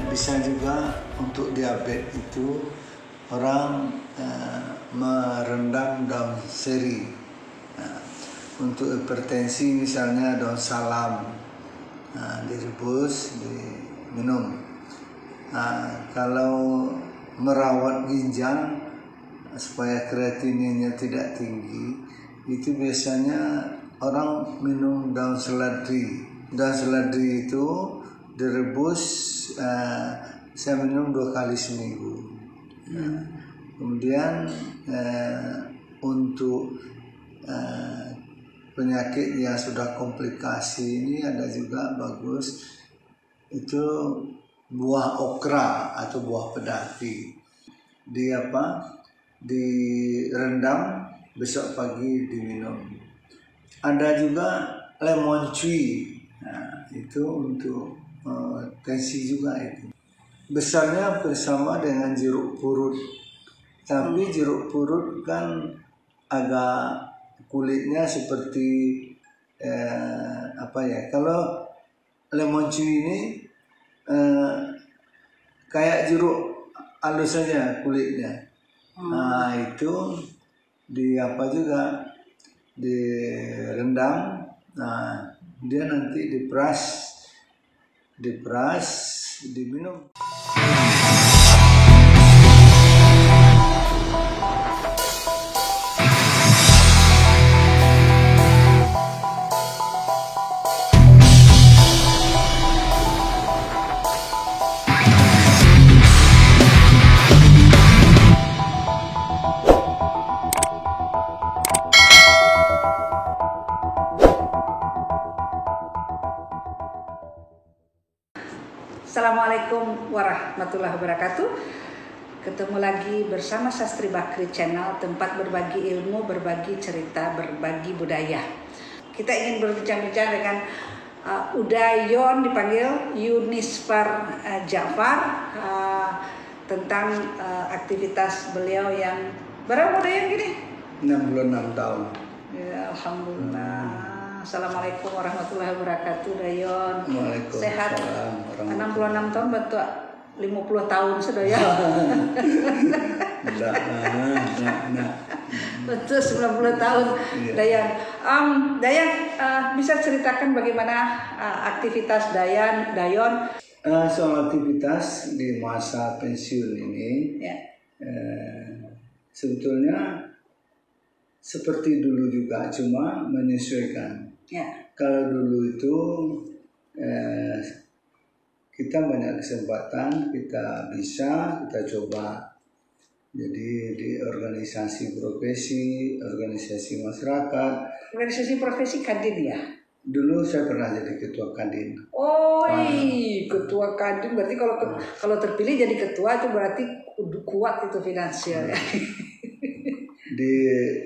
Bisa juga untuk diabetes itu orang merendam daun seri. Untuk hipertensi misalnya daun salam, direbus, diminum. Kalau merawat ginjal supaya kreatininnya tidak tinggi, itu biasanya orang minum daun seledri. Daun seledri itu direbus, saya minum 2 kali seminggu. Kemudian untuk penyakit yang sudah komplikasi ini ada juga bagus, itu buah okra atau buah pedati. Direndam, besok pagi diminum. Ada juga lemon tree, itu untuk tensi juga itu. Besarnya hampir sama dengan jeruk purut, tapi jeruk purut kan agak kulitnya seperti kalau lemon tree ini kayak jeruk halus saja kulitnya. Itu direndam. Dia nanti diperas, diminum. Assalamualaikum warahmatullahi wabarakatuh. Ketemu lagi bersama Sastri Bakri Channel, tempat berbagi ilmu, berbagi cerita, berbagi budaya. Kita ingin berbincang-bincang dengan Udayon, dipanggil Yunisfar Ja'far, tentang aktivitas beliau yang berapa Udayon gini? 66 tahun. Ya, alhamdulillah. Assalamualaikum warahmatullahi wabarakatuh, Dayon. Sehat. 66 tahun betul 50 tahun sudah ya. Betul 90 tahun. Dayan. Dayan, bisa ceritakan bagaimana aktivitas Dayon? Soal aktivitas di masa pensiun ini, sebetulnya seperti dulu juga, cuma menyesuaikan. Kalau dulu itu kita banyak kesempatan, kita coba. Jadi di organisasi profesi, organisasi masyarakat. Organisasi profesi Kadin ya? Dulu saya pernah jadi ketua Kadin. Ketua Kadin berarti kalau terpilih jadi ketua itu berarti kuat itu finansial ya. Di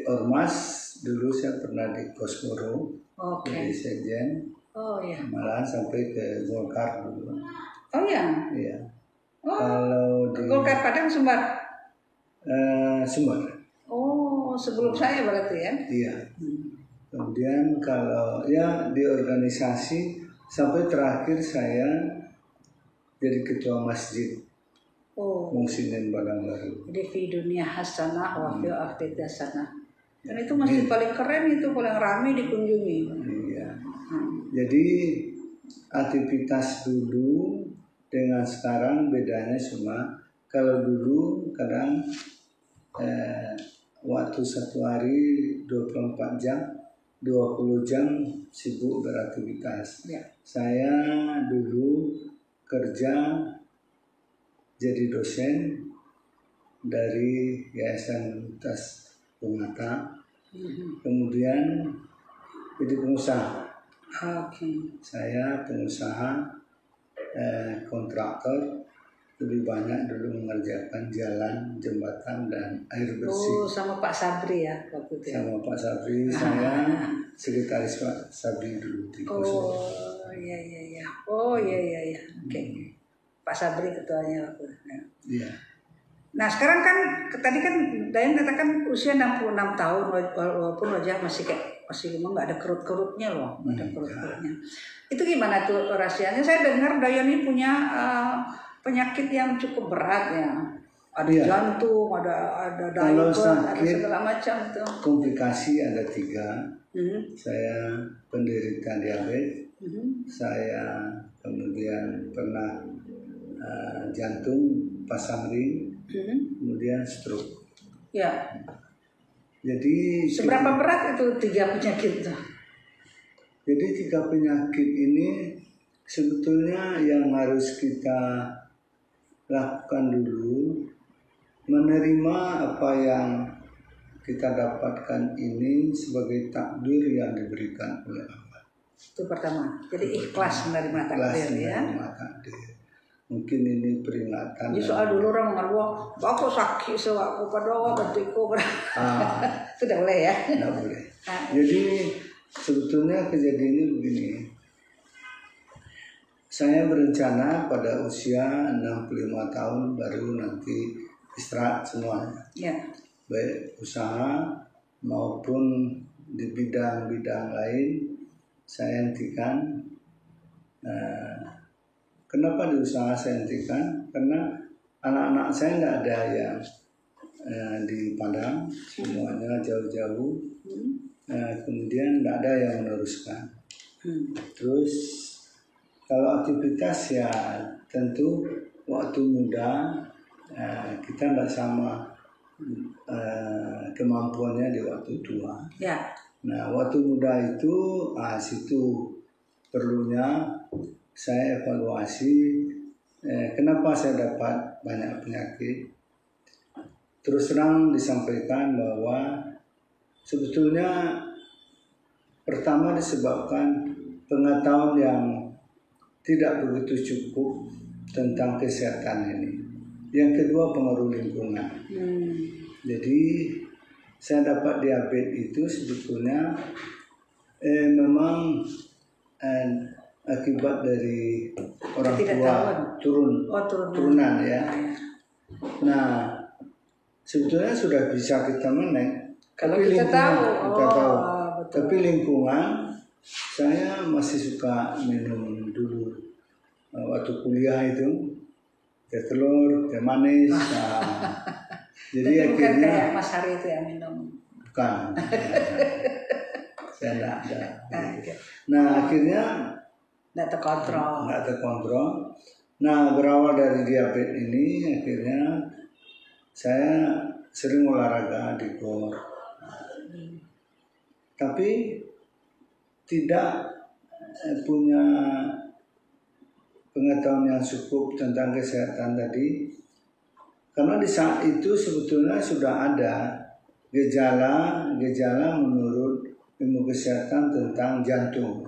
Ormas dulu saya pernah di Kosmoro, jadi sekjen. Malahan sampai ke Golkar dulu. Iya. Kalau di Golkar Padang Sumbar. Sumbar. Sebelum saya berarti ya. Iya. Kemudian kalau di organisasi sampai terakhir saya jadi ketua masjid. Muslimin Padang Baru. Jadi di dunia hasanah wa fil akhirati hasanah. Dan itu masjid paling keren, itu paling ramai dikunjungi. Iya. Jadi aktivitas dulu dengan sekarang bedanya cuma kalau dulu kadang waktu satu hari 24 jam, 20 jam sibuk beraktivitas. Saya dulu kerja jadi dosen dari Yayasan Universitas Pungata, kemudian jadi pengusaha. Saya pengusaha kontraktor, lebih banyak dulu mengerjakan jalan, jembatan, dan air bersih. Sama Pak Sabri ya waktu itu. Sama Pak Sabri, saya sekretaris Pak Sabri dulu di Kosoro. Iya. Oke. Pak Sabri ketuanya waktu itu. Iya. Nah sekarang kan tadi kan Dayan katakan usia 66 tahun walaupun wajah masih kayak masih emang nggak ada kerut-kerutnya loh, nggak ada kerut-kerutnya. Itu gimana tuh rahasianya? Saya dengar Dayan ini punya penyakit yang cukup berat ya. Ada jantung, ada diabetes, ada segala macam tuh. Komplikasi ada 3. Saya penderita diabetes, saya kemudian pernah jantung pasang ring, kemudian stroke. Ya. Jadi seberapa berat itu 3 penyakit itu? Jadi 3 penyakit ini sebetulnya yang harus kita lakukan dulu, menerima apa yang kita dapatkan ini sebagai takdir yang diberikan oleh Allah. Itu pertama. Jadi ikhlas menerima takdir ya. Mungkin ini peringatan. Jadi soal dulu orang mengaruh, aku sakit sewaktu pada betiku. Sudah boleh ya? Tidak boleh. Jadi sebetulnya kejadiannya begini. Saya berencana pada usia 65 tahun baru nanti istirahat semuanya. Ya. Baik usaha maupun di bidang-bidang lain saya hentikan. Kenapa di usaha saya hentikan? Karena anak-anak saya nggak ada yang di Padang, semuanya jauh-jauh. Kemudian nggak ada yang meneruskan. Terus kalau aktivitas ya tentu waktu muda kita nggak sama kemampuannya di waktu tua. Ya. Nah waktu muda itu situ perlunya saya evaluasi kenapa saya dapat banyak penyakit. Terus terang disampaikan bahwa sebetulnya pertama disebabkan pengetahuan yang tidak begitu cukup tentang kesehatan ini. Yang kedua pengaruh lingkungan. Jadi saya dapat diabetes itu sebetulnya memang akibat dari orang tua turunan ya. Nah sebetulnya sudah bisa kita menek kalau kita tahu. Tapi lingkungan saya masih suka minum dulu waktu kuliah itu teh telur, teh manis. Jadi akhirnya bukan kayak Mas Hari itu yang minum. Bukan. Saya enggak ada. Nah akhirnya nggak terkontrol. Nah berawal dari diabetes ini akhirnya saya sering olahraga di GOR. Tapi tidak punya pengetahuan yang cukup tentang kesehatan tadi. Karena di saat itu sebetulnya sudah ada gejala menurut ilmu kesehatan tentang jantung.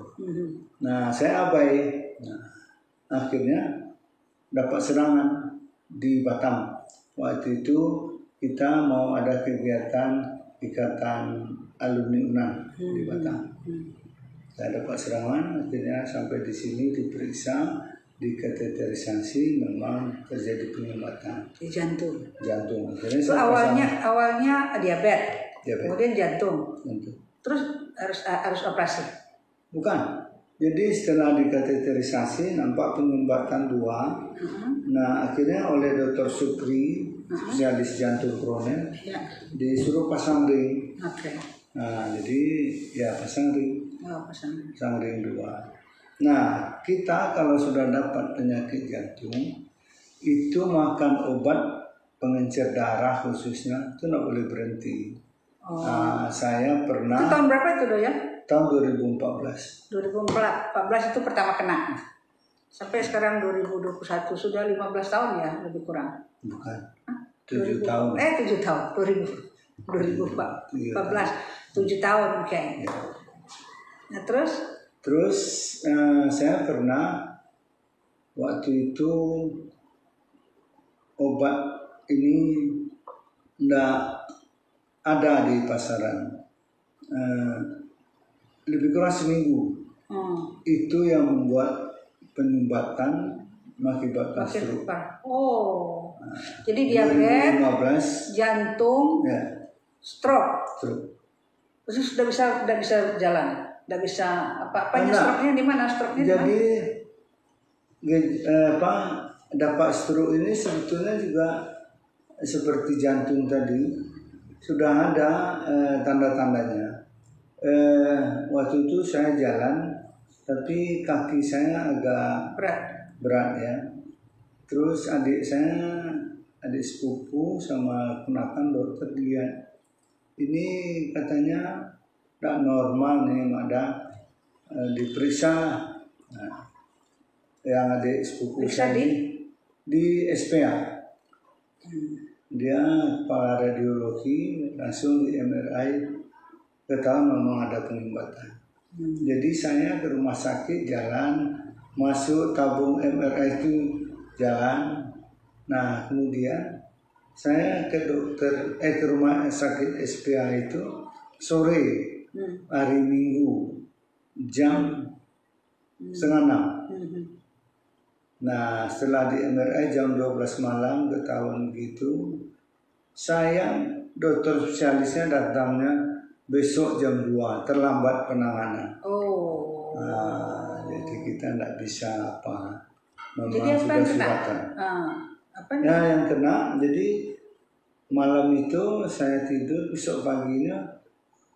Nah, saya abai. Nah, akhirnya dapat serangan di Batam. Waktu itu kita mau ada kegiatan ikatan alumni UNAN di Batam. Saya dapat serangan, akhirnya sampai di sini diperiksa, dikateterisasi, memang terjadi penyumbatan di jantung. Akhirnya itu awalnya diabetes, kemudian jantung. Terus harus operasi. Bukan. Jadi setelah dikateterisasi nampak penyumbatan 2. Nah akhirnya oleh Dr. Supri, spesialis jantung kronis, disuruh pasang ring. Nah jadi ya pasang ring. Pasang ring 2. Nah kita kalau sudah dapat penyakit jantung itu makan obat pengencer darah khususnya itu tidak boleh berhenti. Saya pernah. Itu tahun berapa itu ya? Tahun 2014. 2014 itu pertama kena. Sampai sekarang 2021 sudah 15 tahun ya lebih kurang. Bukan. 7 tahun. 7 tahun. 2014. 7 tahun kayak. Nah terus saya pernah waktu itu obat ini enggak ada di pasaran. Lebih kurang seminggu. Itu yang membuat penyumbatan mengakibatkan stroke. Jadi diabetes, jantung, stroke. Terus udah bisa jalan, udah bisa apa stroke-nya di mana stroke-nya? Jadi dampak stroke ini sebetulnya juga seperti jantung tadi sudah ada tanda-tandanya. Waktu itu saya jalan, tapi kaki saya agak berat ya. Terus adik sepupu sama kenakan dokter lihat, ini katanya tidak normal nih, ada diperiksa. Nah, yang adik sepupu saya di SPA. Dia kepala radiologi, langsung di MRI ketahuan memang ada pengumbatan. Jadi saya ke rumah sakit jalan, masuk tabung MRI itu jalan. Nah kemudian saya ke rumah sakit SPA itu sore hari Minggu jam 5:30. Nah setelah di MRI jam 12 malam ketahuan gitu. Saya dokter spesialisnya datangnya besok jam 2, terlambat penanganan. Nah, jadi kita tidak bisa memang sudah suratan. Ya yang kena, jadi malam itu saya tidur, besok paginya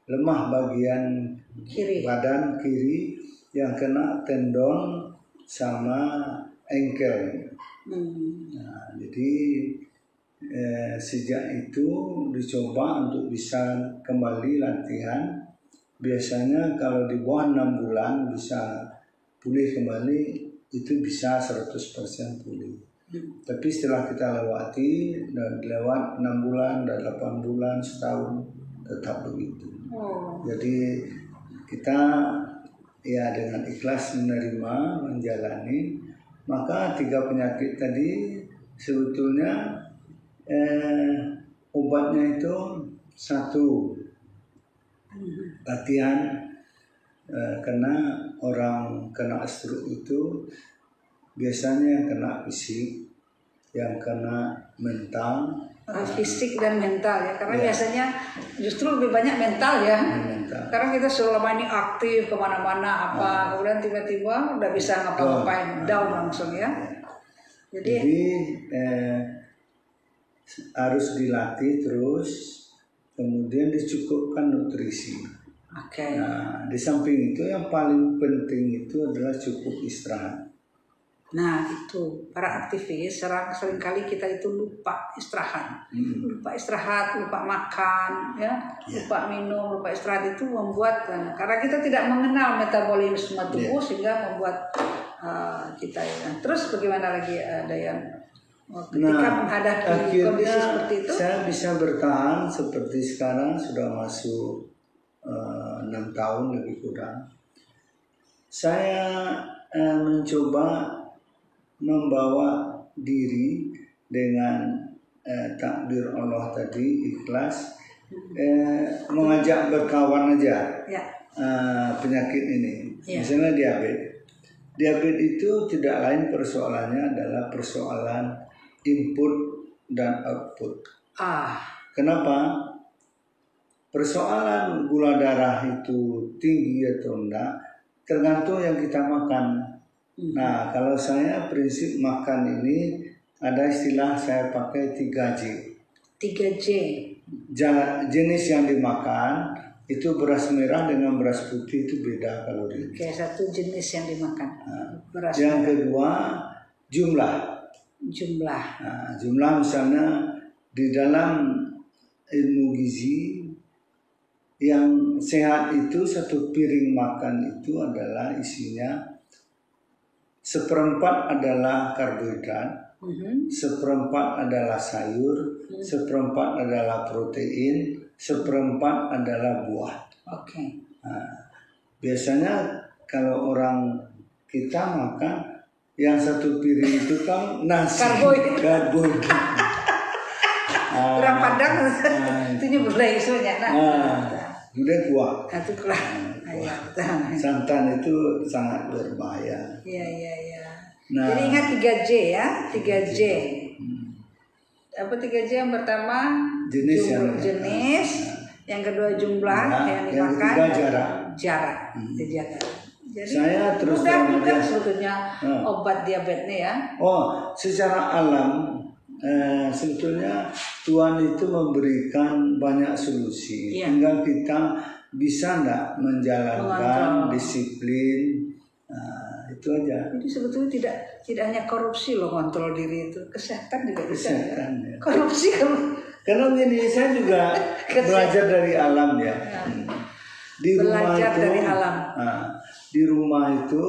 lemah bagian badan kiri yang kena tendon sama engkel. Nah, jadi sejak itu dicoba untuk bisa kembali latihan. Biasanya kalau di bawah 6 bulan bisa pulih kembali, itu bisa 100% pulih. Tapi setelah kita lewat 6 bulan, dan 8 bulan, setahun, tetap begitu. Jadi kita ya dengan ikhlas menerima, menjalani. Maka 3 penyakit tadi sebetulnya obatnya itu 1, latihan. Karena orang kena stroke itu biasanya yang kena fisik, yang kena mental. Fisik dan mental ya, karena biasanya justru lebih banyak mental ya. Karena kita selama ini aktif kemana-mana kemudian tiba-tiba udah bisa ngapa-ngapain, down langsung ya. Jadi harus dilatih terus, kemudian dicukupkan nutrisi. Nah, di samping itu yang paling penting itu adalah cukup istirahat. Nah itu para aktivis seringkali kita itu lupa istirahat, lupa makan, lupa minum, lupa istirahat. Itu membuat karena kita tidak mengenal metabolisme tubuh sehingga membuat kita ya. Terus bagaimana lagi Dayan? Ketika menghadapi kondisi seperti itu, saya bisa bertahan seperti sekarang sudah masuk 6 tahun lebih kurang. Saya mencoba membawa diri dengan takdir Allah tadi, ikhlas, mengajak berkawan aja penyakit ini. Misalnya diabetes itu tidak lain persoalannya adalah persoalan input dan output. Kenapa? Persoalan gula darah itu tinggi atau enggak tergantung yang kita makan. Nah, kalau saya prinsip makan ini ada istilah saya pakai 3J. 3J. Jenis yang dimakan itu beras merah dengan beras putih itu beda kalori. Satu jenis yang dimakan. Beras yang merah. Kedua jumlah. Nah, jumlah misalnya di dalam ilmu gizi yang sehat itu 1 piring makan itu adalah isinya 1/4 adalah karbohidrat, 1/4 adalah sayur, 1/4 adalah protein, 1/4 adalah buah. Nah, biasanya kalau orang kita makan yang 1 piring itu kan nasi karbohidrat. Kurang padang itu nyebelai sebenarnya. Kemudian buah. Itu kelah. Santan itu sangat berbahaya. Iya. Nah, jadi ingat 3J ya, 3J. Apa 3J yang pertama? Jenis. yang kedua jumlah yang dimakan, dimakan, yang ketiga jarak dijaga. Jadi saya terus mudah terang sebetulnya obat diabetes nih ya. Oh, secara alam sebetulnya Tuhan itu memberikan banyak solusi. Tinggal kita bisa enggak menjalankan disiplin. Itu aja. Jadi sebetulnya tidak hanya korupsi loh kontrol diri itu, kesehatan juga bisa. Kesehtan, ya. Korupsi karena ini saya juga belajar dari alam ya. Di rumah belajar itu, dari alam. Di rumah itu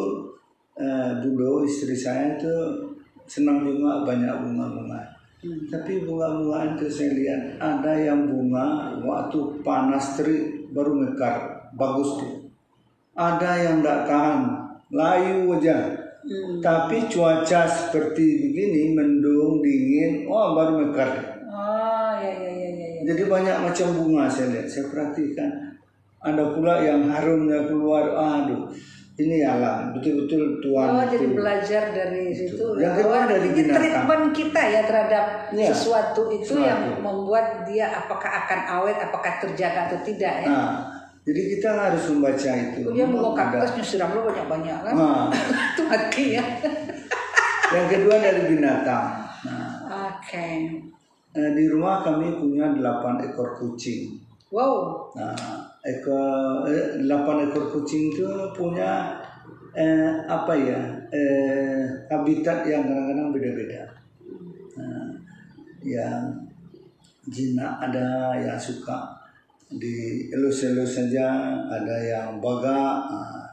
dulu istri saya itu senang juga banyak bunga-bunga. Tapi bunga-bunga itu saya lihat ada yang bunga waktu panas terik baru mekar, bagus tuh. Ada yang tidak tahan, layu aja. Tapi cuaca seperti begini, mendung, dingin, baru mekar. Ya. Jadi banyak macam bunga saya lihat, saya perhatikan. Ada pula yang harumnya keluar, aduh, ini alam, betul-betul Tuhan. Jadi belajar dari situ. Yang kedua dari binatang. Treatment kita ya terhadap sesuatu itu yang membuat dia apakah akan awet, apakah terjaga atau tidak ya. Jadi kita harus membaca itu. Dia mau kaktus nyusiram lo banyak-banyak kan. Itu mati ya. Yang kedua dari binatang. Oke. Di rumah kami punya 8 ekor kucing. Wow. 8 ekor kucing itu punya habitat yang kadang-kadang beda-beda. Yang jinak ada, yang suka di elus-elus saja, ada yang baga.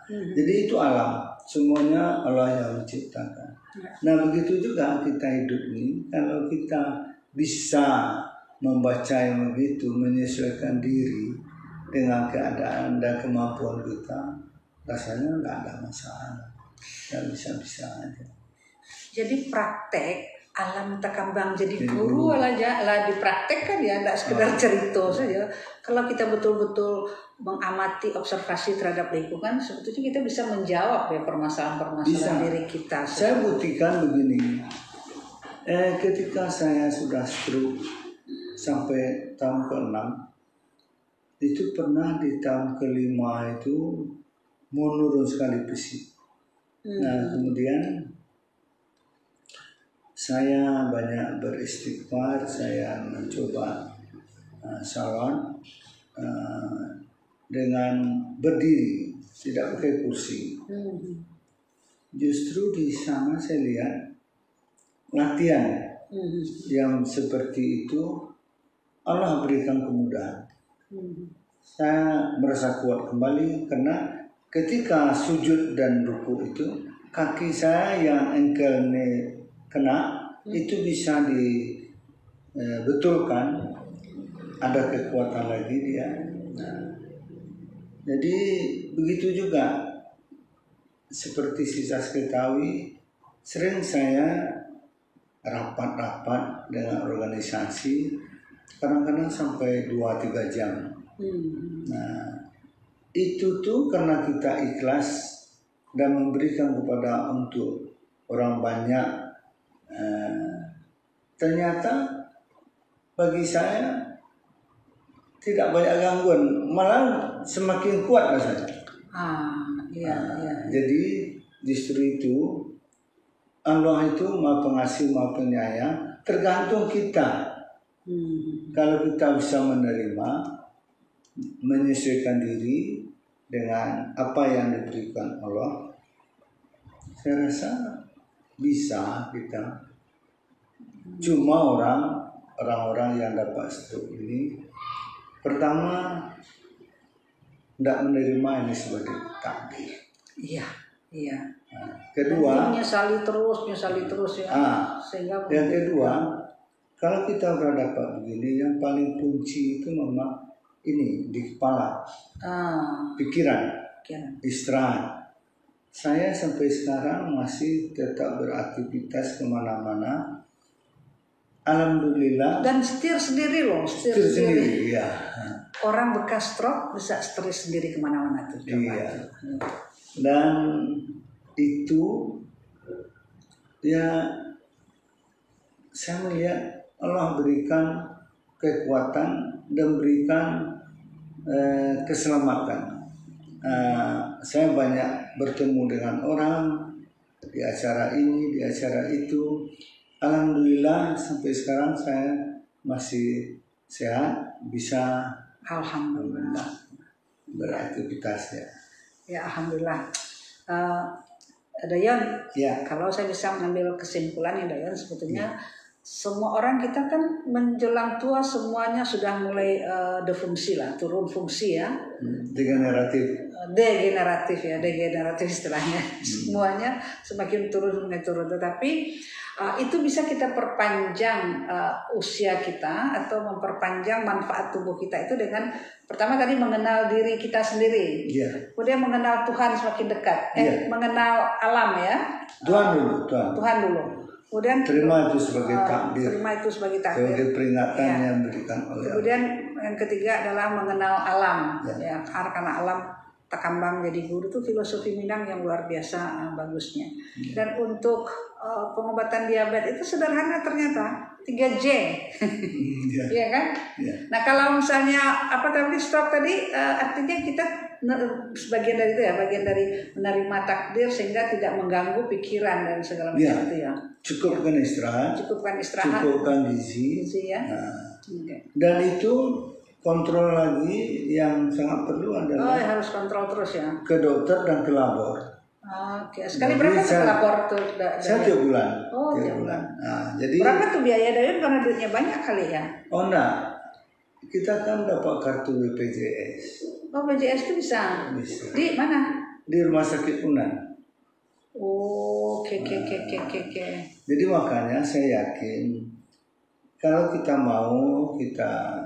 Jadi itu alam, semuanya Allah yang menciptakan. Nah begitu juga kita hidup ini, kalau kita bisa membaca yang begitu, menyesuaikan diri dengan keadaan dan kemampuan kita, rasanya nggak ada masalah, nggak bisa-bisa aja. Jadi praktek alam takambang jadi guru lah dipraktekkan ya, tidak sekedar cerita saja. Kalau kita betul-betul mengamati observasi terhadap lingkungan, sebetulnya kita bisa menjawab ya permasalahan-permasalahan diri kita. Saya buktikan begini, ketika saya sudah stroke sampai tahun ke-6, itu pernah di tahun ke-5 itu menurun sekali fisik. Nah kemudian saya banyak beristighfar, saya mencoba salat dengan berdiri, tidak pakai kursi. Justru di sana saya lihat latihan yang seperti itu Allah berikan kemudahan. Saya merasa kuat kembali karena ketika sujud dan ruku itu kaki saya yang ankle kena itu bisa dibetulkan, ada kekuatan lagi dia. Jadi begitu juga seperti si Saskia ketahui, sering saya rapat-rapat dengan organisasi, kadang-kadang sampai 2-3 jam. Nah itu tuh karena kita ikhlas dan memberikan kepada untuk orang banyak. Ternyata bagi saya tidak banyak gangguan, malah semakin kuat rasanya. Jadi justru itu Allah itu Maha Pengasih, Maha Penyayang, tergantung kita. Kalau kita bisa menerima, menyesuaikan diri dengan apa yang diberikan Allah, saya rasa bisa kita. Cuma orang-orang yang dapat stroke ini, pertama tidak menerima ini sebagai takdir. Iya. Kedua, menyesali terus ya. Sehingga yang kedua, kalau kita sudah dapat begini, yang paling kunci itu memang ini di kepala, pikiran, istirahat. Saya sampai sekarang masih tetap beraktivitas kemana-mana. Alhamdulillah. Dan setir sendiri loh. Setir sendiri, ya. Orang bekas stroke bisa setir sendiri kemana-mana tuh. Iya. Dan itu ya saya melihat Allah berikan kekuatan dan berikan keselamatan. Saya banyak bertemu dengan orang di acara ini, di acara itu. Alhamdulillah sampai sekarang saya masih sehat, bisa Alhamdulillah beraktivitas ya. Ya alhamdulillah. Dayon, Ya. kalau saya bisa mengambil kesimpulan ya Dayon, sebetulnya semua orang kita kan menjelang tua semuanya sudah mulai defungsi lah, turun fungsi ya. Degeneratif istilahnya. Semuanya semakin turun. Tetapi itu bisa kita perpanjang usia kita atau memperpanjang manfaat tubuh kita itu dengan pertama tadi mengenal diri kita sendiri, kemudian mengenal Tuhan semakin dekat, mengenal alam ya. Tuhan dulu. Kemudian terima itu sebagai takdir. Sebagai peringatan yang diberikan oleh. Kemudian yang ketiga adalah mengenal alam ya, karena alam takambang jadi guru itu filosofi Minang yang luar biasa bagusnya. Dan untuk pengobatan diabetes itu sederhana ternyata 3J. Iya kan? Nah, kalau misalnya stroke tadi artinya kita bagian dari itu ya, bagian dari menerima takdir sehingga tidak mengganggu pikiran dan segala macam itu ya. Cukupkan istirahat. Cukupkan gizi ya. Dan itu kontrol lagi yang sangat perlu adalah harus kontrol terus ya. Ke dokter dan ke labor. Oke. Sekali berapa tuh labor tuh? Saya 3 bulan. Oh, 3 bulan. Nah, jadi berapa tuh biaya Dayon karena duitnya banyak kali ya? Oh enggak. Kita kan dapat kartu BPJS. Oh, BPJS itu bisa. Di mana? Di Rumah Sakit Unan. Oh, oke. Jadi makanya saya yakin kalau kita mau kita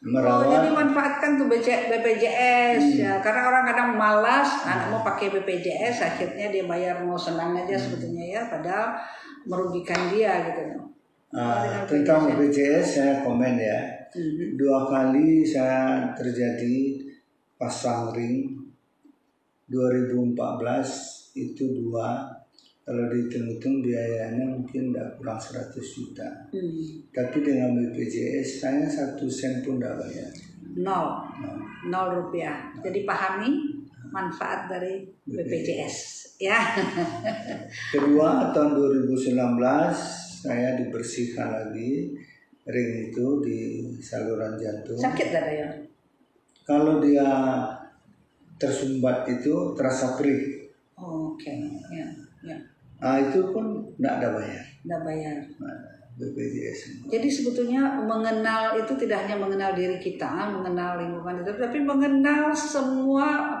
merawat. Jadi manfaatkan tuh BPJS ya, karena orang kadang malas, mau pakai BPJS, akhirnya dia bayar mau senang aja sebetulnya ya, padahal merugikan dia gitu. Tentang BPJS saya komen ya, 2 kali saya terjadi pasang ring, 2014 itu 2. Kalau dihitung-hitung biayanya mungkin tidak kurang 100 juta. Tapi dengan BPJS saya 1 sen pun tidak bayar. 0 rupiah. Jadi pahami manfaat dari BPJS ya. Kedua tahun 2019 saya dibersihkan lagi ring itu di saluran jantung. Sakit gak ya? Kalau dia tersumbat itu terasa perih. Oke. Ya. Itu pun tidak ada bayar. Tidak bayar. BPJS. Jadi sebetulnya mengenal itu tidak hanya mengenal diri kita, mengenal lingkungan itu, tapi mengenal semua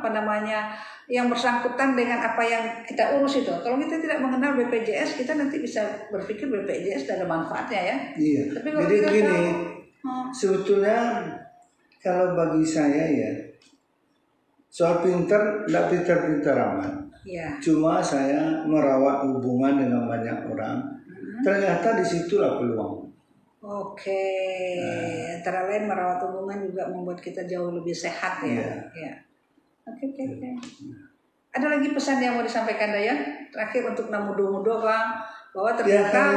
yang bersangkutan dengan apa yang kita urus itu. Kalau kita tidak mengenal BPJS, kita nanti bisa berpikir BPJS tidak ada manfaatnya ya. Iya. Tapi kalau jadi gini, sebetulnya kalau bagi saya ya, soal pintar, tidak pintar-pintar amat. Ya. Cuma saya merawat hubungan dengan banyak orang. Ternyata disitulah peluang. Oke. Antara lain merawat hubungan juga membuat kita jauh lebih sehat ya. Ya. Oke. Ada lagi pesan yang mau disampaikan Dayon? Terakhir untuk muda-muda bahwa ternyata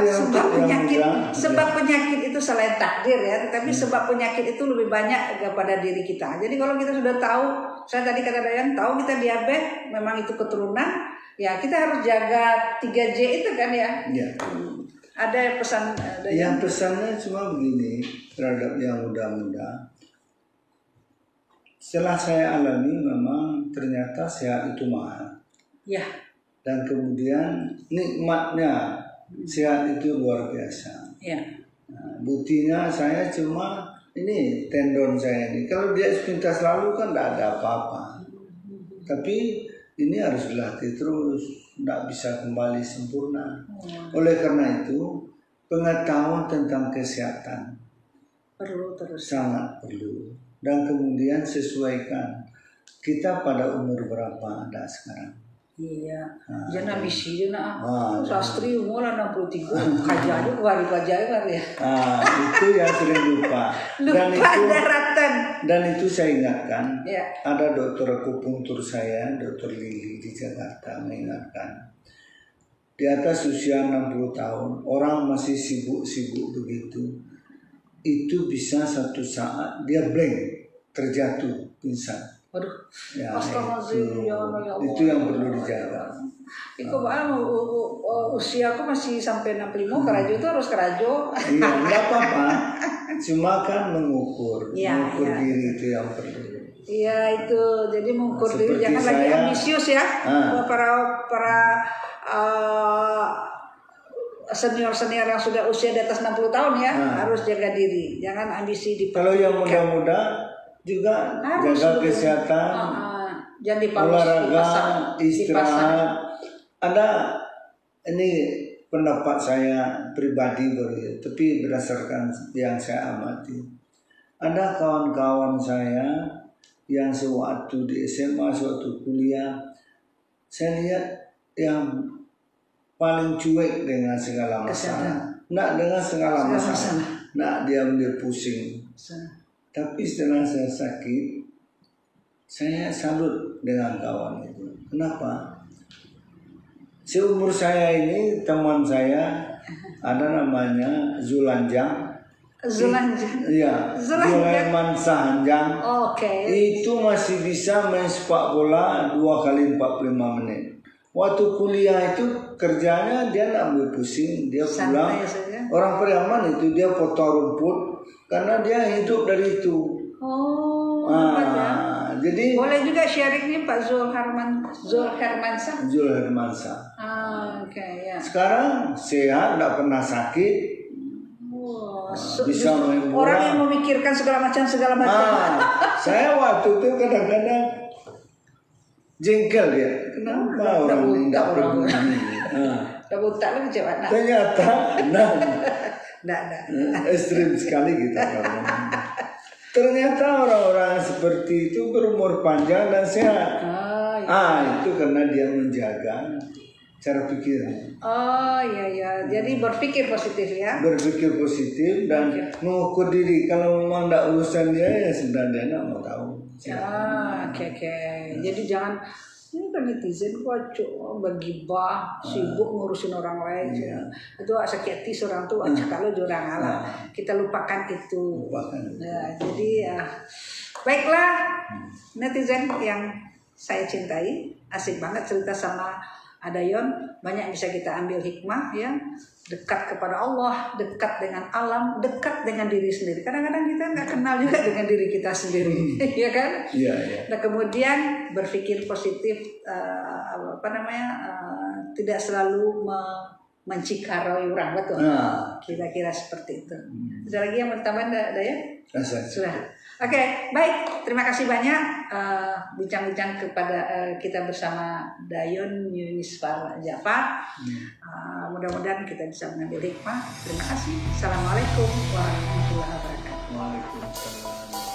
sebab penyakit itu selain takdir ya, tetapi sebab penyakit itu lebih banyak kepada diri kita. Jadi kalau kita sudah tahu, saya tadi kata Dayon, tahu kita diabetes, memang itu keturunan, ya kita harus jaga 3J itu kan ya. Ada pesan Dayon? Yang pesannya cuma begini terhadap yang muda-muda. Setelah saya alami memang ternyata sehat itu mahal. Ya. Dan kemudian nikmatnya sehat itu luar biasa. Ya. Buktinya saya cuma ini tendon saya ini. Kalau dia sepintas lalu kan tidak ada apa-apa. Tapi ini harus dilatih terus, tidak bisa kembali sempurna. Oleh karena itu pengetahuan tentang kesehatan perlu terus. Sangat perlu. Dan kemudian sesuaikan kita pada umur berapa ada sekarang. Iya, jangan bisi jangan. Sastri umur 63, kajian kan ya. Itu yang sering lupa. Dan itu saya ingatkan. Ya. Ada dokter akupunktur saya, Dokter Lili di Jakarta mengingatkan. Di atas usia 60 tahun, orang masih sibuk-sibuk begitu. Itu bisa satu saat dia blank. terjatuh pingsan. Waduh, Ya, astagfirullahaladzim, ya Allah, ya Allah. itu yang perlu dijaga. Iku usiaku masih sampai 65, kerajo itu harus kerajo. Iya, nggak apa-apa. Cuma kan mengukur Ya. diri itu yang perlu. Iya itu, jadi mengukur diri, Seperti jangan lagi saya. ambisius ya. Para senior yang sudah usia di atas 60 tahun ya, harus jaga diri, jangan ambisi di. Kalau yang muda-muda juga harus jaga kesehatan, jangan dipalus, olahraga, dipasang. istirahat. Ada ini pendapat saya pribadi tapi berdasarkan yang saya amati. Ada kawan-kawan saya yang sewaktu di SMA, sewaktu kuliah, saya lihat yang paling cuek dengan segala masalah. Nak dengan segala masalah. Nak diam dia pusing. Tapi setelah saya sakit, saya salut dengan kawan itu. Kenapa? Seumur saya ini teman saya ada namanya Zulanjang. Iya, Zulaiman Sahanjang. Itu masih bisa main sepak bola 2 kali 45 menit. Waktu kuliah itu kerjanya dia nak ambil pusing, dia pulang. Orang Periaman itu dia potong rumput karena dia hidup dari itu. Jadi boleh juga sharingnya Pak Zulhermansyah. Ya. Sekarang sehat, tidak pernah sakit. Bisa main bola. Orang yang memikirkan segala macam. Saya waktu itu kadang-kadang jengkel dia. Kenapa orang ini tidak peduli? Buta lagi jawab. Ternyata, ekstrim sekali kita. Ternyata orang-orang seperti itu berumur panjang dan sehat. Itu karena dia menjaga cara pikirnya. Iya. Jadi berpikir positif ya. Berpikir positif dan mengukur diri. Kalau memang tidak urusan dia, ya sudah dia tidak mau tahu. Oke. Jadi jangan, ini kan netizen kok bergibah, sibuk ngurusin orang lain. Itu sakit hati seorang tuh, kalau orang Allah. Kita lupakan itu. Jadi baiklah netizen yang saya cintai, asik banget cerita sama Adayon, banyak bisa kita ambil hikmah ya, dekat kepada Allah, dekat dengan alam, dekat dengan diri sendiri. Kadang-kadang kita nggak kenal juga dengan diri kita sendiri, ya kan? Iya. Nah kemudian berpikir positif, tidak selalu mencikaroi orang, betul? Kira-kira seperti itu. Ada lagi yang mau tambah, Daya? Sudah. Oke, baik. Terima kasih banyak bincang-bincang kepada kita bersama Dayon Yunisfar Jafar. Mudah-mudahan kita bisa mengambil hikmah. Terima kasih. Assalamualaikum warahmatullahi wabarakatuh. Waalaikumsalam.